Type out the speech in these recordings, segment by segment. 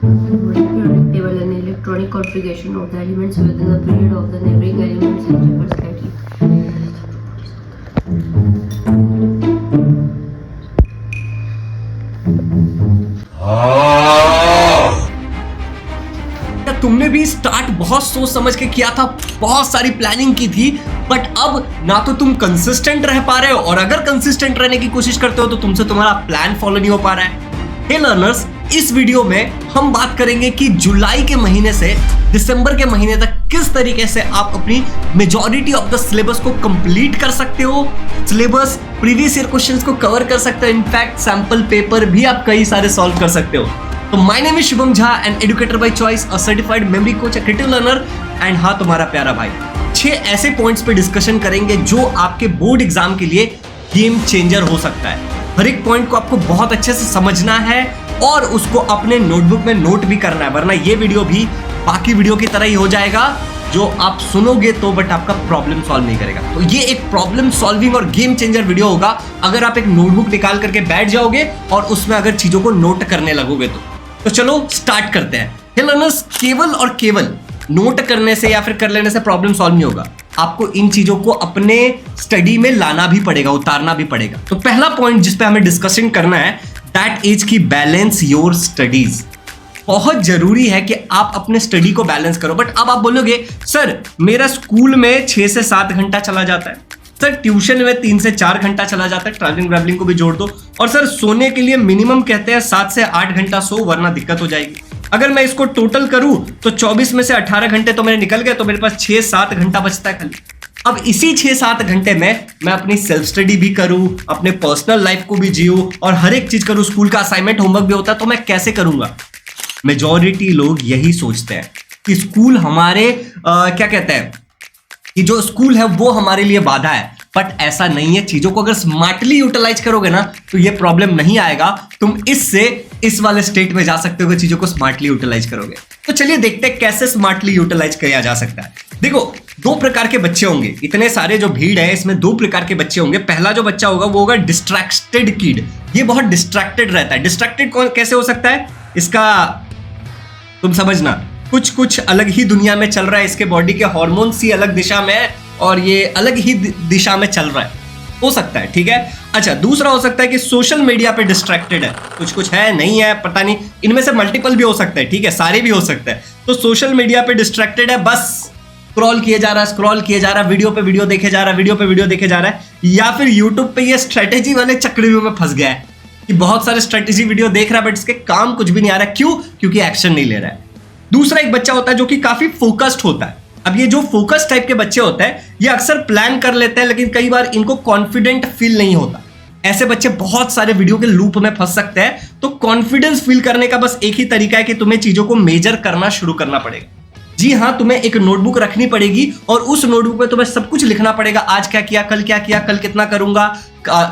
predictable and electronic configuration of the elements within the period of the neighboring elements and differ slightly. तुमने भी start बहुत सोच समझ के किया था, बहुत सारी प्लानिंग की थी, बट अब ना तो तुम कंसिस्टेंट रह पा रहे हो, और अगर कंसिस्टेंट रहने की कोशिश करते हो तो तुमसे तुम्हारा प्लान फॉलो नहीं हो पा रहा है। हे लर्नर्स, इस वीडियो में हम बात करेंगे कि जुलाई के महीने से दिसंबर के महीने तक किस तरीके से आप अपनी मेजॉरिटी ऑफ द सिलेबस को कंप्लीट कर सकते हो। सिलेबस, प्रीवियस ईयर क्वेश्चंस को कवर कर सकते हो, इनफैक्ट सैंपल पेपर भी आप कई सारे सॉल्व कर सकते हो। तो my name is Shubham Jha, an educator by choice, a certified memory coach, a creative learner, and हाँ, तुम्हारा प्यारा भाई। 6 ऐसे पॉइंट्स पे डिस्कशन करेंगे जो आपके बोर्ड एग्जाम के लिए गेम चेंजर हो सकता है। हर एक पॉइंट को आपको बहुत अच्छे से समझना है और उसको अपने नोटबुक में नोट भी करना है, वरना ये वीडियो भी बाकी वीडियो की तरह ही हो जाएगा जो आप सुनोगे तो बट आपका प्रॉब्लम सॉल्व नहीं करेगा। तो ये एक प्रॉब्लम सॉल्विंग और गेम चेंजर वीडियो होगा अगर आप एक नोटबुक निकाल करके बैठ जाओगे और उसमें अगर चीजों को नोट करने लगोगे तो चलो स्टार्ट करते हैं। हे लर्नर्स, केवल और केवल नोट करने से या फिर कर लेने से प्रॉब्लम सॉल्व नहीं होगा, आपको इन चीजों को अपने स्टडी में लाना भी पड़ेगा, उतारना भी पड़ेगा। तो पहला पॉइंट जिस पे हमें डिस्कशन करना है, दैट इज की बैलेंस योर स्टडीज। बहुत जरूरी है कि आप अपने स्टडी को बैलेंस करो। बट अब आप बोलोगे, सर मेरा स्कूल में 6 से 7 घंटा चला जाता है, सर ट्यूशन में 3 से 4 घंटा चला जाता है, ट्रैवलिंग व्रैवलिंग को भी जोड़ दो, और सर सोने के लिए मिनिमम कहते हैं 7 से 8 घंटा सो, वरना दिक्कत हो जाएगी। अगर मैं इसको टोटल करूं तो 24 में से 18 घंटे तो मेरे निकल गए, तो मेरे पास 6-7 घंटा बचता है खाली। अब इसी 6-7 घंटे में मैं अपनी सेल्फ स्टडी भी करूं, अपने पर्सनल लाइफ को भी जीऊं और हर एक चीज करूं, स्कूल का असाइनमेंट होमवर्क भी होता है, तो मैं कैसे करूंगा? मेजॉरिटी लोग यही सोचते हैं कि स्कूल हमारे क्या कहते हैं कि जो स्कूल है वो हमारे लिए बाधा है, बट ऐसा नहीं है। चीजों को अगर स्मार्टली यूटिलाइज करोगे ना तो ये प्रॉब्लम नहीं आएगा। तुम इससे इस वाले स्टेट में जा सकते हो कि चीजों को स्मार्टली यूटिलाइज करोगे। तो चलिए देखते हैं कैसे स्मार्टली यूटिलाइज किया जा सकता है। देखो, 2 प्रकार के बच्चे होंगे, इतने सारे जो भीड़ है इसमें 2 प्रकार के बच्चे होंगे। पहला जो बच्चा होगा वो होगा डिस्ट्रैक्टेड किड। ये बहुत डिस्ट्रैक्टेड रहता है। डिस्ट्रैक्टेड कैसे हो सकता है? इसका तुम समझना, कुछ अलग ही दुनिया में चल रहा है, इसके बॉडी के हार्मोन्स ही अलग दिशा में है और ये अलग ही दिशा में चल रहा है, हो सकता है, ठीक है। अच्छा, दूसरा हो सकता है कि सोशल मीडिया पे डिस्ट्रैक्टेड है, कुछ है, नहीं है, पता नहीं, इनमें से मल्टीपल भी हो सकता है, ठीक है, सारे भी हो सकते हैं। तो सोशल मीडिया पे डिस्ट्रैक्टेड है, बस स्क्रॉल किए जा रहा है, वीडियो पे वीडियो देखे जा रहा है, या फिर यूट्यूब पे ये स्ट्रेटेजी वाले चक्रव्यूह में फंस गया है कि बहुत सारे स्ट्रेटेजी वीडियो देख रहा है बट इसके काम कुछ भी नहीं आ रहा है। क्यों? क्योंकि एक्शन नहीं ले रहा है। दूसरा एक बच्चा होता है जो कि काफी फोकस्ड होता है। अब ये जो फोकस टाइप के बच्चे होते हैं ये अक्सर प्लान कर लेते हैं, लेकिन कई बार इनको कॉन्फिडेंट फील नहीं होता। ऐसे बच्चे बहुत सारे वीडियो के लूप में फंस सकते हैं। तो कॉन्फिडेंस फील करने का बस एक ही तरीका है कि तुम्हें चीजों को मेजर करना शुरू करना पड़ेगा। जी हाँ, तुम्हें एक नोटबुक रखनी पड़ेगी और उस नोटबुक में तुम्हें सब कुछ लिखना पड़ेगा। आज क्या किया, कल क्या किया, कल कितना करूंगा,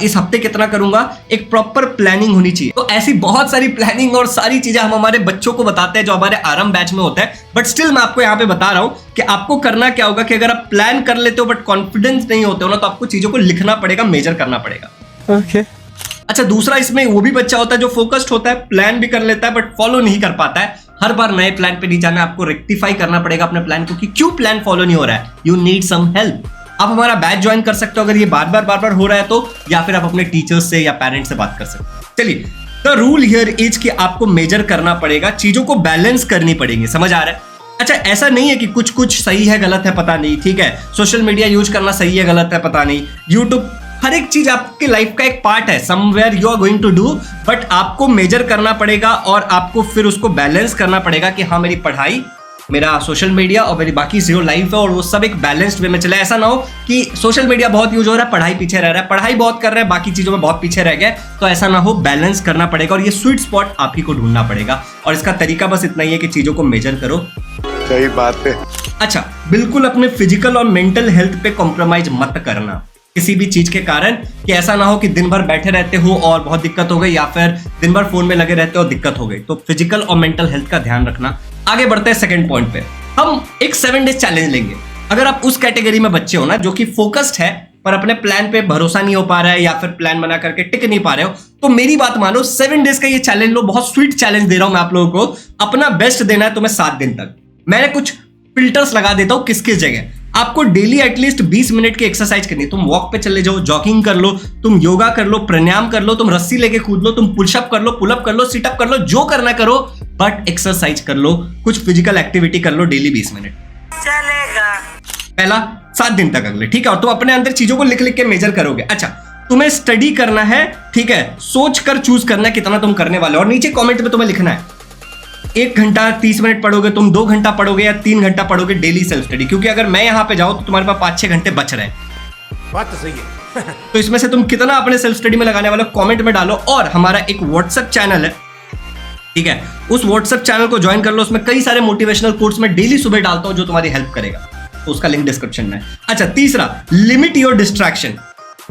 इस हफ्ते कितना करूंगा। एक प्रॉपर प्लानिंग होनी चाहिए। तो ऐसी बहुत सारी प्लानिंग और सारी चीजें हम हमारे बच्चों को बताते हैं जो हमारे आरंभ बैच में होता है, बट स्टिल मैं आपको यहाँ पे बता रहा हूँ कि आपको करना क्या होगा कि अगर आप प्लान कर लेते हो बट कॉन्फिडेंस नहीं होते हो ना, तो आपको चीजों को लिखना पड़ेगा, मेजर करना पड़ेगा। ओके। अच्छा, दूसरा इसमें वो भी बच्चा होता है जो फोकस्ड होता है, प्लान भी कर लेता है बट फॉलो नहीं कर पाता है। हर बार नए प्लान पे नहीं जाना है, आपको रेक्टिफाई करना पड़ेगा अपने प्लान को कि क्यों प्लान फॉलो नहीं हो रहा है। You need some help. आप हमारा बैच ज्वाइन कर सकते हो अगर ये बार बार हो रहा है तो, या फिर आप अपने टीचर्स से या पेरेंट्स से बात कर सकते हो। चलिए, द रूल हियर इज कि आपको मेजर करना पड़ेगा, चीजों को बैलेंस करनी पड़ेगी। समझ आ रहा है? अच्छा, ऐसा नहीं है कि कुछ सही है गलत है पता नहीं, ठीक है। सोशल मीडिया यूज करना सही है गलत है पता नहीं, यूट्यूब, हर एक चीज आपके लाइफ का एक पार्ट है, somewhere you are going to do, but आपको मेजर करना पड़ेगा और आपको फिर उसको बैलेंस करना पड़ेगा कि हाँ, मेरी पढ़ाई, मेरा सोशल मीडिया और मेरी बाकी जो लाइफ है और वो सब एक बैलेंस्ड वे में चले। ऐसा ना हो कि सोशल मीडिया बहुत यूज हो रहा है, पढ़ाई पीछे रह रहा है, पढ़ाई बहुत कर रहे हैं, बाकी चीजों में बहुत पीछे रह गए। तो ऐसा ना हो, बैलेंस करना पड़ेगा और ये स्वीट स्पॉट आप ही को ढूंढना पड़ेगा। और इसका तरीका बस इतना ही है कि चीजों को मेजर करो। सही बात है। अच्छा, बिल्कुल अपने फिजिकल और मेंटल हेल्थ पे कॉम्प्रोमाइज मत करना किसी भी चीज के कारण, कि ऐसा ना हो कि दिन भर बैठे रहते हो और बहुत दिक्कत हो गई, या फिर दिन भर फोन में लगे रहते हो और दिक्कत हो गई। तो फिजिकल और मेंटल हेल्थ का ध्यान रखना। आगे बढ़ते हैं सेकंड पॉइंट पे। हम एक 7 डेज चैलेंज लेंगे। अगर आप उस कैटेगरी में बच्चे हो ना जो कि फोकस्ड है पर अपने प्लान पे भरोसा नहीं हो पा रहा है या फिर प्लान बना करके टिक नहीं पा रहे हो, तो मेरी बात मानो, 7 डेज का ये चैलेंज लो। बहुत स्वीट चैलेंज दे रहा हूं मैं आप लोगों को। अपना बेस्ट देना है तुम्हें 7 दिन तक। मैंने कुछ फिल्टर्स लगा देता हूं किस जगह। आपको डेली एटलीस्ट 20 मिनट की एक्सरसाइज करनी है। तुम वॉक पे चले जाओ, जॉगिंग कर लो, तुम योगा कर लो, प्राणायाम कर लो, तुम रस्सी लेके कूद लो, तुम पुशअप कर लो, पुलअप कर लो, सिटअप कर लो, जो करना करो, बट एक्सरसाइज कर लो, कुछ फिजिकल एक्टिविटी कर लो डेली 20 मिनट चलेगा। पहला 7 दिन तक अगले, ठीक है। और तुम अपने अंदर चीजों को लिख लिख के मेजर करोगे। अच्छा, तुम्हें स्टडी करना है, ठीक है, सोच कर चूज करना है कितना तुम करने वाले हो। और नीचे कमेंट में तुम्हें लिखना है 1 घंटा 30 मिनट पढ़ोगे तुम, 2 घंटा पढ़ोगे या 3 घंटा पढ़ोगे डेली सेल्फ स्टडी। क्योंकि अगर मैं यहां पे जाऊं तो तुम्हारे पास 5-6 घंटे बच रहे हैं। बात तो सही है। तो इसमें से तुम कितना अपने सेल्फ स्टडी में लगाने वाले हो कमेंट में डालो। और हमारा एक व्हाट्सएप चैनल है, ठीक है, उस व्हाट्सएप चैनल को ज्वाइन कर लो। उसमें कई सारे मोटिवेशनल कोट्स मैं डेली सुबह डालता हूं जो तुम्हारी हेल्प करेगा, तो उसका लिंक डिस्क्रिप्शन में है। अच्छा, तीसरा, लिमिट योर डिस्ट्रैक्शन।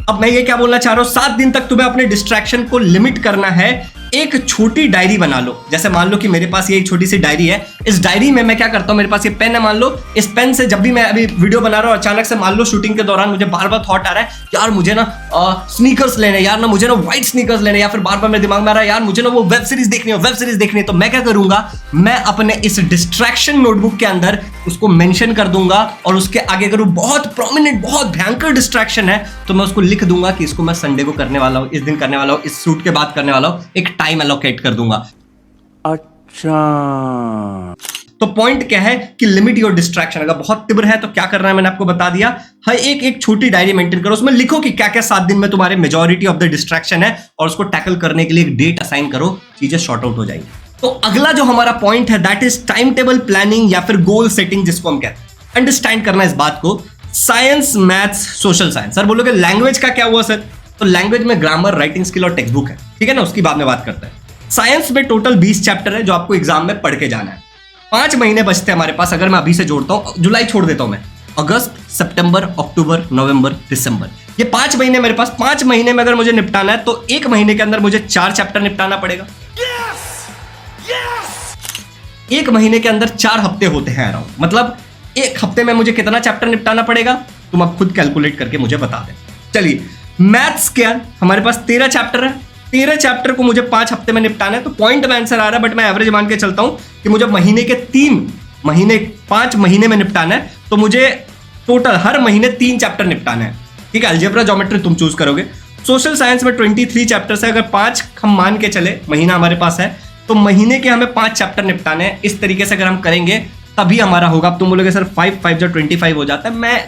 अब मैं ये क्या बोलना चाह रहा हूं, 7 दिन तक तुम्हें अपने डिस्ट्रैक्शन को लिमिट करना है। एक छोटी डायरी बना लो। जैसे मान लो कि मेरे पास ये एक छोटी सी डायरी है। इस डायरी में मैं क्या करता हूं, मेरे पास ये पेन है, मान लो इस पेन से जब भी मैं अभी वीडियो बना रहा हूं, अचानक से मान लो शूटिंग के दौरान मुझे बार बार थॉट आ रहा है, यार मुझे ना स्नीकर्स लेने, यार ना मुझे ना व्हाइट स्नीकर्स लेने, या फिर बार बार मेरे दिमाग में आ रहा है यार मुझे ना वो वेब सीरीज देखनी है, तो मैं क्या करूंगा, मैं अपने इस डिस्ट्रैक्शन नोटबुक के अंदर उसको मेंशन कर दूंगा और उसके आगे अगर वो बहुत प्रोमिनेंट, बहुत भयंकर डिस्ट्रैक्शन है तो मैं उसको लिख दूंगा कि इसको मैं संडे को करने वाला हूं, इस दिन करने वाला हूं, इस शूट के बाद करने वाला हूं, एक टाइम एलोकेट कर दूंगा। अच्छा, तो पॉइंट क्या है कि लिमिट योर डिस्ट्रैक्शन। अगर बहुत तिब्र है तो क्या करना है मैंने आपको बता दिया। हर एक छोटी डायरी मेंटेन करो, उसमें लिखो कि क्या क्या 7 दिन में तुम्हारे मेजॉरिटी ऑफ द डिस्ट्रैक्शन है, और उसको टैकल करने के लिए एक डेट असाइन करो, चीजें शॉर्ट आउट हो जाएंगी। तो अगला जो हमारा पॉइंट है that is time table planning या फिर गोल सेटिंग, जिसको हम कहते हैं। अंडरस्टैंड करना इस बात को। Science, maths, social science. Sir बोलोगे लैंग्वेज का क्या हुआ सर? तो लैंग्वेज में ग्रामर, राइटिंग स्किल और टेक्स्ट बुक है, ठीक है ना, उसकी बाद में बात करते हैं। साइंस में टोटल 20 चैप्टर है जो आपको एग्जाम में पढ़ के जाना है। 5 महीने बचते हैं हमारे पास। अगर मैं अभी से जोड़ता हूं, जुलाई छोड़ देता हूं मैं, अगस्त, सितंबर, अक्टूबर, नवंबर, दिसंबर, ये 5 महीने मेरे पास। 5 महीने में अगर मुझे निपटाना है तो 1 महीने के अंदर मुझे 4 चैप्टर निपटाना पड़ेगा। 1 महीने के अंदर 4 हफ्ते होते हैं अराउंड, मतलब 1 हफ्ते में मुझे कितना चैप्टर निपटाना पड़ेगा तुम अब खुद कैलकुलेट करके मुझे बता दें। चलिए, मैथ्स क्या, हमारे पास 13 चैप्टर है। 13 चैप्टर को मुझे 5 हफ्ते में निपटाना है। तो पॉइंट में आंसर आ रहा है, बट मैं एवरेज मान के चलता हूं कि मुझे महीने के 5 महीने में निपटाना है। तो मुझे टोटल हर महीने 3 चैप्टर निपटाना है, ठीक है। अलजेब्रा, ज्योमेट्री तुम चूज करोगे। सोशल साइंस में 23 चैप्टर्स है। अगर 5 हम मान के चले महीना हमारे पास है, तो महीने के हमें 5 चैप्टर निपटाने हैं। इस तरीके से अगर हम करेंगे तभी हमारा होगा। अब तुम बोलोगे सर 5 जो 25 हो जाता है। मैं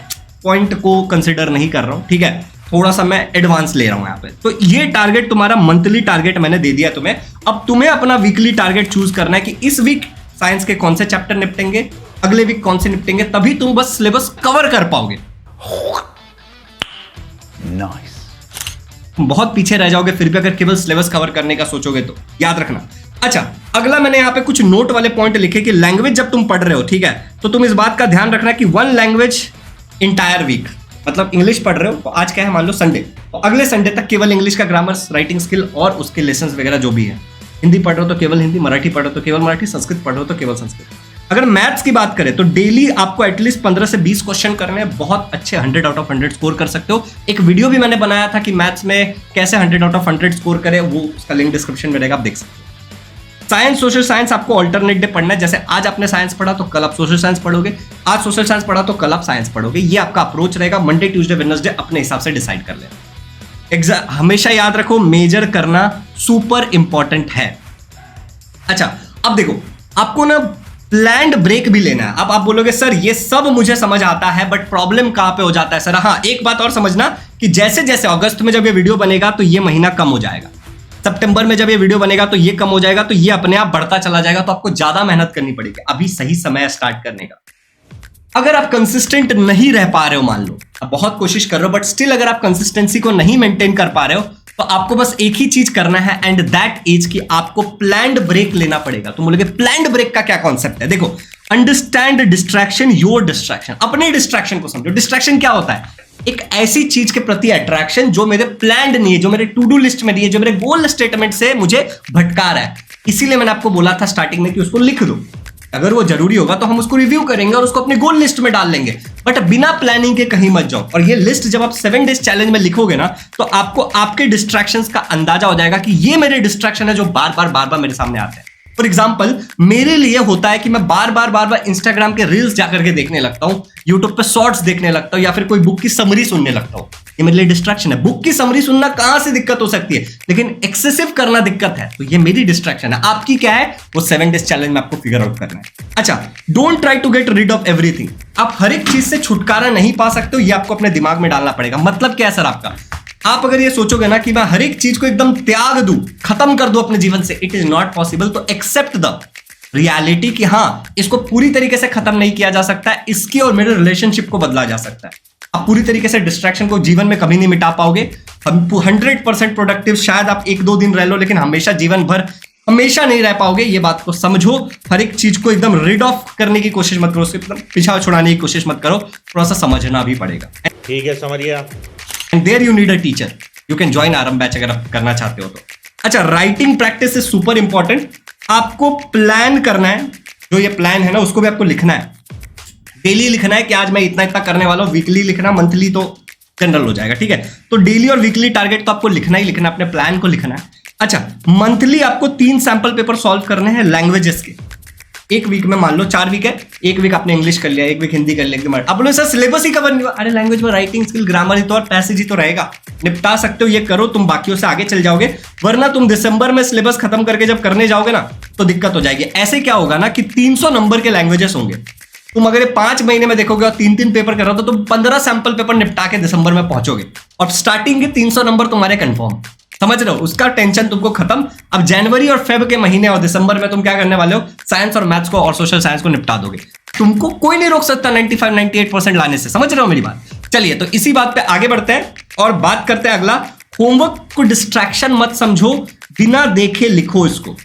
पॉइंट को कंसिडर नहीं कर रहा हूं, ठीक है, थोड़ा सा मैं एडवांस ले रहा हूं यहां पे। तो ये टारगेट तुम्हारा मंथली टारगेट मैंने दे दिया तुम्हें। अब तुम्हें अपना वीकली टारगेट चूज करना है कि इस वीक साइंस के कौन से चैप्टर निपटेंगे, अगले वीक कौन से निपटेंगे, तभी तुम बस सिलेबस कवर कर पाओगे। नाइस। बहुत पीछे रह जाओगे फिर भी अगर केवल सिलेबस कवर करने का सोचोगे तो, याद रखना। अच्छा, अगला मैंने यहाँ पे कुछ नोट वाले पॉइंट लिखे कि लैंग्वेज जब तुम पढ़ रहे हो, ठीक है, तो तुम इस बात का ध्यान रखना कि 1 लैंग्वेज इंटायर वीक, मतलब इंग्लिश पढ़ रहे हो तो आज क्या है, मान लो संडे, तो अगले संडे तक केवल इंग्लिश का ग्रामर, राइटिंग स्किल और उसके लेसन्स वगैरह जो भी है। हिंदी पढ़ रहे हो तो केवल हिंदी, मराठी पढ़ रहे हो तो केवल मराठी, संस्कृत पढ़ रहे हो तो केवल संस्कृत। अगर मैथ्स की बात करें तो डेली आपको एटलीस्ट 15 से 20 क्वेश्चन करने हैं। बहुत अच्छे 100 आउट ऑफ 100 स्कोर कर सकते हो। एक वीडियो भी मैंने बनाया था कि मैथ्स में कैसे 100 आउट ऑफ 100 स्कोर करें, वो उसका लिंक डिस्क्रिप्शन में रहेगा, आप देख सकते हो। साइंस, सोशल साइंस आपको ऑल्टरनेट डे पढ़ना है। जैसे आज आपने साइंस पढ़ा तो कल आप सोशल साइंस पढ़ोगे, आज सोशल साइंस पढ़ा तो कल आप साइंस पढ़ोगे। ये आपका अप्रोच रहेगा। मंडे, ट्यूसडे, वेडनेसडे अपने हिसाब से डिसाइड कर लेना। एग्जाम हमेशा याद रखो, मेजर करना सुपर इंपॉर्टेंट है। अच्छा, अब देखो, आपको ना प्लैंड ब्रेक भी लेना है। अब आप बोलोगे सर ये सब मुझे समझ आता है, बट प्रॉब्लम कहां पे हो जाता है सर? हाँ, एक बात और समझना कि जैसे जैसे अगस्त में जब ये वीडियो बनेगा तो ये महीना कम हो जाएगा, सितंबर में जब ये वीडियो बनेगा तो ये कम हो जाएगा, तो ये अपने आप बढ़ता चला जाएगा। तो आपको ज्यादा मेहनत करनी पड़ेगी। अभी सही समय है स्टार्ट करने का। अगर आप कंसिस्टेंट नहीं रह पा रहे हो, मान लो आप बहुत कोशिश कर रहे हो बट स्टिल अगर आप कंसिस्टेंसी को नहीं मेंटेन कर पा रहे हो, तो आपको बस एक ही चीज करना है, एंड दैट इज कि आपको प्लैंड ब्रेक लेना पड़ेगा। तुम बोलोगे प्लैंड ब्रेक का क्या कॉन्सेप्ट है? देखो, अंडरस्टैंड डिस्ट्रैक्शन, योर डिस्ट्रैक्शन। अपने डिस्ट्रैक्शन को समझो। डिस्ट्रैक्शन क्या होता है? एक ऐसी चीज के प्रति अट्रैक्शन जो मेरे प्लान्ड नहीं है, जो मेरे टू डू लिस्ट में नहीं है, जो मेरे गोल स्टेटमेंट से मुझे भटका रहा है। इसीलिए मैंने आपको बोला था स्टार्टिंग में कि उसको लिख दो, अगर वो जरूरी होगा तो हम उसको रिव्यू करेंगे और उसको अपने गोल लिस्ट में डाल लेंगे, बट बिना प्लानिंग के कहीं मत जाओ। और ये लिस्ट जब आप 7 डेज चैलेंज में लिखोगे ना, तो आपको आपके डिस्ट्रैक्शंस का अंदाजा हो जाएगा कि ये मेरे डिस्ट्रैक्शन है जो बार बार मेरे सामने आते हैं। फॉर एग्जाम्पल, मेरे लिए होता है कि मैं बार बार इंस्टाग्राम के रील्स जाकर के देखने लगता हूं, यूट्यूब पे शॉर्ट्स देखने लगता हूं, या फिर कोई बुक की समरी सुनने लगता हूं। ये मेरे लिए डिस्ट्रैक्शन है। बुक की समरी सुनना कहां से दिक्कत हो सकती है, लेकिन एक्सेसिव करना दिक्कत है, तो ये मेरी डिस्ट्रैक्शन है। आपकी क्या है, वो 7 डेज चैलेंज में आपको फिगर आउट करना है। अच्छा, don't try to get rid of everything. आप हर एक चीज से छुटकारा नहीं पा सकते हो, ये आपको अपने दिमाग में डालना पड़ेगा। मतलब क्या है सर आपका, आप अगर ये सोचोगे ना कि मैं हर एक चीज को एकदम त्याग दूं, खत्म कर दूं अपने जीवन से, इट इज नॉट पॉसिबल। तो एक्सेप्ट द रियलिटी कि हाँ, इसको पूरी तरीके से खत्म नहीं किया जा सकता है, इसकी और मेरे रिलेशनशिप को बदला जा सकता है। आप पूरी तरीके से डिस्ट्रैक्शन को जीवन में कभी नहीं मिटा पाओगे। 100% प्रोडक्टिव शायद आप 1-2 दिन रह लो, लेकिन हमेशा जीवन भर हमेशा नहीं रह पाओगे। ये बात को समझो। हर एक चीज को एकदम रिड ऑफ करने की कोशिश मत करो, उसके एकदम पीछा छुड़ाने की कोशिश मत करो, थोड़ा सा समझना भी पड़ेगा। ठीक है, समझ गया। And there you need a teacher, you can join RM batch अगर आप करना चाहते हो तो। अच्छा, writing practice is super important. आपको प्लान करना है, जो ये प्लान है ना उसको भी आपको लिखना है। डेली लिखना है कि आज मैं इतना करने वाला हूं, वीकली लिखना, मंथली तो जनरल हो जाएगा, ठीक है। तो डेली और वीकली टारगेट तो आपको लिखना ही लिखना, अपने प्लान को लिखना है। अच्छा, मंथली आपको 3 सैंपल पेपर सॉल्व करने हैं लैंग्वेजेस के। एक वीक में मान लो 4 वीक है, एक वीक आपने इंग्लिश कर लिया, एक वीक हिंदी कर लिया, अब बोलो सर सिलेबस ही कवर नहीं हुआ। अरे लैंग्वेज में राइटिंग स्किल, ग्रामर ही तो और पैसेज ही तो रहेगा, निपटा सकते हो, ये करो, तुम बाकियों से आगे चल जाओगे। वरना तुम दिसंबर में सिलेबस खत्म करके जब करने जाओगे ना तो दिक्कत हो जाएगी। ऐसे क्या होगा ना कि 300 नंबर के लैंग्वेजेस होंगे, तुम अगर 5 महीने में देखोगे और 3-3 पेपर कर रहे हो तो तुम 15 सैंपल पेपर निपटा के दिसंबर में पहुंचोगे, और स्टार्टिंग के 300 नंबर तुम्हारे कंफर्म। समझ रहे हो, उसका टेंशन तुमको खत्म। अब जनवरी और फेब के महीने और दिसंबर में तुम क्या करने वाले हो, साइंस और मैथ्स को और सोशल साइंस को निपटा दोगे। तुमको कोई नहीं रोक सकता 95-98% लाने से। समझ रहे हो मेरी बात। चलिए, तो इसी बात पे आगे बढ़ते हैं और बात करते हैं अगला। होमवर्क को डिस्ट्रैक्शन मत समझो, बिना देखे लिखो इसको,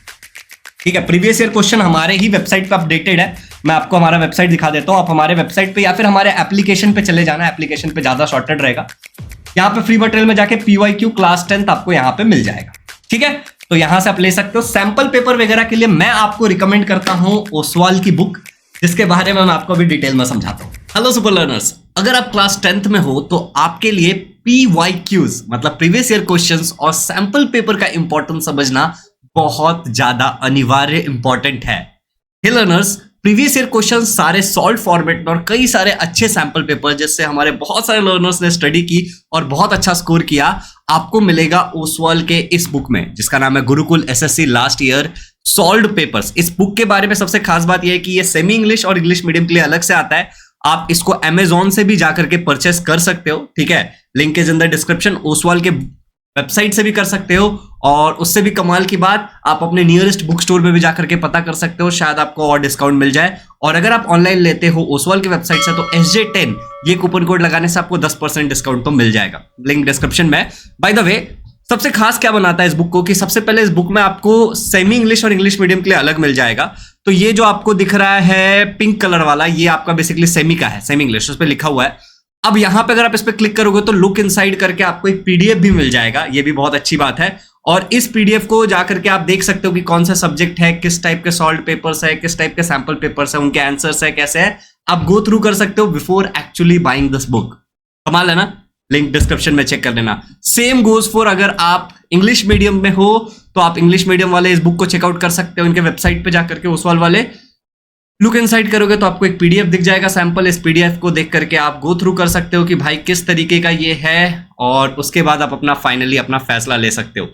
ठीक है। प्रीवियस ईयर क्वेश्चन हमारे ही वेबसाइट पे अपडेटेड है, मैं आपको हमारा वेबसाइट दिखा देता हूं। आप हमारे वेबसाइट पे या फिर हमारे एप्लीकेशन पे चले जाना, एप्लीकेशन पे ज्यादा शॉर्टेड रहेगा। यहाँ पे फ्री मटेरियल में जाके PYQ क्लास 10 आपको यहाँ पे मिल जाएगा, ठीक है। तो यहां से आप ले सकते हो। सैंपल पेपर वगैरह के लिए मैं आपको रिकमेंड करता हूं ओसवाल की बुक, जिसके बारे में मैं आपको अभी डिटेल में समझाता हूं। हेलो सुपर लर्नर्स, अगर आप क्लास 10th में हो तो आपके लिए PYQs मतलब प्रीवियस ईयर क्वेश्चंस और सैंपल पेपर का इंपॉर्टेंस समझना बहुत ज्यादा अनिवार्य इंपॉर्टेंट है। Hey learners, previous year question सारे सॉल्व फॉर्मेट में और कई सारे अच्छे सैंपल पेपर जिससे हमारे बहुत सारे लर्नर्स ने स्टडी की और बहुत अच्छा स्कोर किया, आपको मिलेगा ओसवाल के इस बुक में, जिसका नाम है Gurukul SSC last year solved papers. इस बुक के बारे में सबसे खास बात यह है कि ये सेमी इंग्लिश और इंग्लिश मीडियम के लिए अलग से आता है। आप इसको अमेजोन से भी जाकर के परचेस कर सकते हो, ठीक है। Link is in the description. Oswal के वेबसाइट से भी कर सकते हो, और उससे भी कमाल की बात, आप अपने नियरेस्ट बुक स्टोर पे भी जाकर के पता कर सकते हो, शायद आपको और डिस्काउंट मिल जाए। और अगर आप ऑनलाइन लेते हो ओसवाल की वेबसाइट से तो SJ10 ये कूपन कोड लगाने से आपको 10% डिस्काउंट तो मिल जाएगा। लिंक डिस्क्रिप्शन में। बाय द वे, सबसे खास क्या बनाता है इस बुक को कि सबसे पहले इस बुक में आपको सेमी इंग्लिश और इंग्लिश मीडियम के लिए अलग मिल जाएगा। तो ये जो आपको दिख रहा है पिंक कलर वाला, ये आपका बेसिकली सेमी का है, सेमी इंग्लिश, उस पर लिखा हुआ है। अब यहां पे अगर आप इस पे क्लिक करोगे तो लुक इनसाइड करके आपको एक PDF भी मिल जाएगा, ये भी बहुत अच्छी बात है। और इस PDF को जाकर के आप देख सकते हो कि कौन सा सब्जेक्ट है, किस टाइप के सॉल्व पेपर्स है, किस टाइप के सैंपल पेपर्स है, उनके आंसर्स है, कैसे है, आप गो थ्रू कर सकते हो before actually buying this book. कमाल है ना। लिंक डिस्क्रिप्शन में चेक कर लेना। सेम गोज फॉर अगर आप इंग्लिश मीडियम में हो तो आप इंग्लिश मीडियम वाले इस बुक को चेकआउट कर सकते हो इनके वेबसाइट पे जाकर के। ओसवाल वाले लुक इनसाइड करोगे तो आपको एक PDF दिख जाएगा सैंपल। इस PDF को देख करके आप गो थ्रू कर सकते हो कि भाई किस तरीके का ये है, और उसके बाद आप अपना फाइनली अपना फैसला ले सकते हो,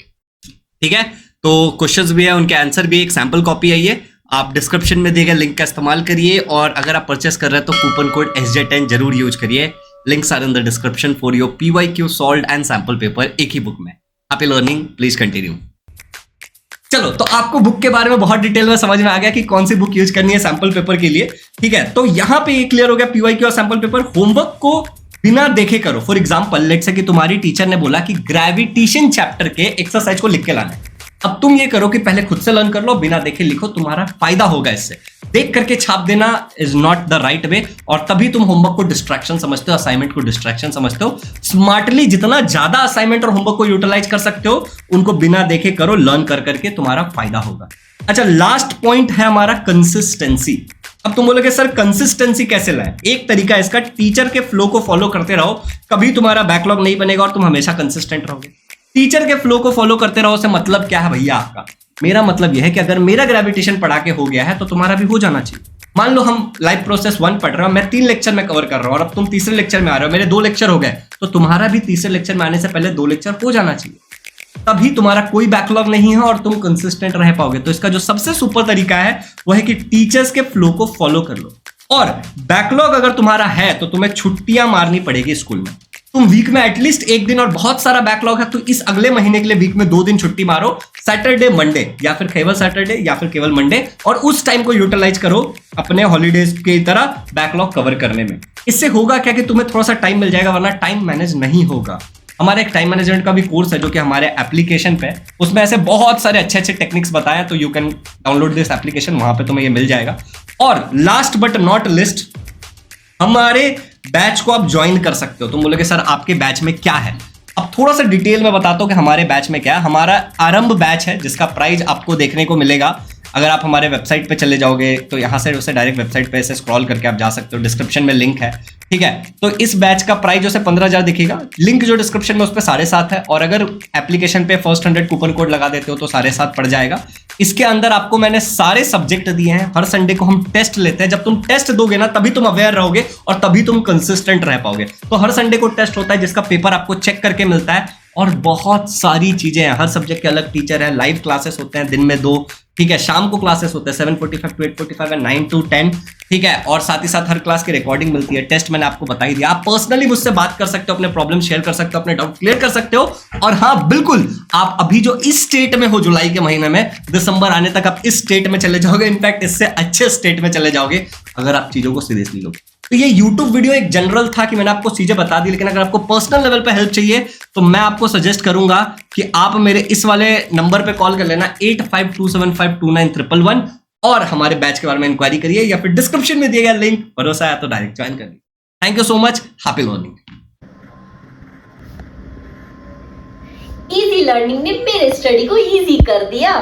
ठीक है। तो क्वेश्चंस भी है, उनके आंसर भी, एक सैंपल कॉपी है ये। आप डिस्क्रिप्शन में दिए गए लिंक का इस्तेमाल करिए, और अगर आप परचेस कर रहे हैं तो कूपन कोड SJ10 जरूर यूज करिए। Links are in the description for your PYQ solved and sample paper एक ही बुक में। Happy learning, please continue. चलो, तो आपको बुक के बारे में बहुत डिटेल में समझ में आ गया कि कौन सी बुक यूज करनी है सैंपल पेपर के लिए, ठीक है। तो यहां पे ये क्लियर हो गया PYQ और सैंपल पेपर। होमवर्क को बिना देखे करो। फॉर एग्जांपल, लेट्स से कि तुम्हारी टीचर ने बोला कि ग्रेविटेशन चैप्टर के एक्सरसाइज को लिख के लाना है। अब तुम ये करो कि पहले खुद से लर्न कर लो, बिना देखे लिखो, तुम्हारा फायदा होगा इससे। देख करके छाप देना is not the right way, और तभी तुम होमवर्क को डिस्ट्रैक्शन समझते हो, असाइनमेंट को डिस्ट्रैक्शन समझते हो। स्मार्टली जितना ज्यादा असाइनमेंट और होमवर्क को यूटिलाइज कर सकते हो, उनको बिना देखे करो, लर्न कर करके तुम्हारा फायदा होगा। अच्छा, लास्ट पॉइंट है हमारा कंसिस्टेंसी। अब तुम बोलोगे सर कंसिस्टेंसी कैसे लाए? एक तरीका है इसका, टीचर के फ्लो को फॉलो करते रहो, कभी तुम्हारा बैकलॉग नहीं बनेगा और तुम हमेशा कंसिस्टेंट रहोगे। टीचर के फ्लो को फॉलो करते रहो से मतलब क्या है भैया आपका? मेरा मतलब यह है कि अगर मेरा ग्रेविटेशन पढ़ा के हो गया है तो तुम्हारा भी हो जाना चाहिए। मान लो हम लाइफ प्रोसेस 1 पढ़ रहे हो, मैं 3 लेक्चर में कवर कर रहा हूं और अब तुम तीसरे लेक्चर में आ रहे हो, मेरे 2 लेक्चर हो गए, तो तुम्हारा भी तीसरे लेक्चर में आने से पहले 2 लेक्चर हो जाना चाहिए। तभी तुम्हारा कोई बैकलॉग नहीं है और तुम कंसिस्टेंट रह पाओगे। तो इसका जो सबसे सुपर तरीका है वो है कि टीचर्स के फ्लो को फॉलो कर लो। और बैकलॉग अगर तुम्हारा है तो तुम्हें छुट्टियां मारनी पड़ेगी स्कूल में। तुम वीक में एटलीस्ट 1 दिन, और बहुत सारा बैकलॉग है तो इस अगले महीने के लिए वीक में 2 दिन छुट्टी मारो, सैटरडे मंडे, या फिर केवल सैटरडे या फिर केवल मंडे, और उस टाइम को यूटिलाइज करो अपने हॉलीडेज की तरह बैकलॉग कवर करने में। इससे होगा क्या कि तुम्हें थोड़ा सा टाइम मिल जाएगा, वरना टाइम मैनेज नहीं होगा। हमारे एक टाइम मैनेजमेंट का भी कोर्स है जो कि हमारे एप्लीकेशन पे, उसमें ऐसे बहुत सारे अच्छे अच्छे टेक्निक्स बताया, तो you can download this application, वहां पे तुम्हें ये मिल जाएगा। और लास्ट बट नॉट लिस्ट, हमारे बैच को आप ज्वाइन कर सकते हो। तुम बोलोगे सर आपके बैच में क्या है? अब थोड़ा सा डिटेल में बताता हूं कि हमारे बैच में क्या है। हमारा आरंभ बैच है जिसका प्राइस आपको देखने को मिलेगा। अगर आप हमारे वेबसाइट पे चले जाओगे तो यहाँ से उसे डायरेक्ट वेबसाइट पे से स्क्रॉल करके आप जा सकते हो, डिस्क्रिप्शन में लिंक है, ठीक है। तो इस बैच का प्राइस जो 15,000 दिखेगा, लिंक जो डिस्क्रिप्शन में उस पर 7.5 है, और अगर एप्लीकेशन पे फर्स्ट 100 कूपन कोड लगा देते हो तो 7.5 पड़ जाएगा। इसके अंदर आपको मैंने सारे सब्जेक्ट दिए हैं, हर संडे को हम टेस्ट लेते हैं। जब तुम टेस्ट दोगे ना तभी तुम अवेयर रहोगे और तभी तुम कंसिस्टेंट रह पाओगे। तो हर संडे को टेस्ट होता है जिसका पेपर आपको चेक करके मिलता है, और बहुत सारी चीजें हैं। हर सब्जेक्ट के अलग टीचर है, लाइव क्लासेस होते हैं दिन में 2, ठीक है, शाम को क्लासेस होते हैं 7:45 to 8:45 और 9 to 10, ठीक है, और साथ ही साथ हर क्लास की रिकॉर्डिंग मिलती है। टेस्ट मैंने आपको बता ही दिया। आप पर्सनली मुझसे बात कर सकते हो, अपने प्रॉब्लम शेयर कर सकते हो, अपने डाउट क्लियर कर सकते हो। और हाँ बिल्कुल, आप अभी जो इस स्टेट में हो जुलाई के महीने में, दिसंबर आने तक आप इस स्टेट में चले जाओगे, इनफैक्ट इससे अच्छे स्टेट में चले जाओगे अगर आप चीजों को सीरियसली लोगे। तो ये YouTube वीडियो एक जनरल था कि मैंने आपको चीजें बता दी, लेकिन अगर आपको पर्सनल लेवल पे हेल्प चाहिए तो मैं आपको सजेस्ट करूंगा कि आप मेरे इस वाले नंबर पे कॉल कर लेना 8527529111, और हमारे बैच के बारे में इंक्वायरी करिए, या फिर डिस्क्रिप्शन में दिया गया लिंक, भरोसा है तो डायरेक्ट ज्वाइन करिए। Thank you so much, happy learning. Easy learning ने मेरे स्टडी को इजी कर दिया।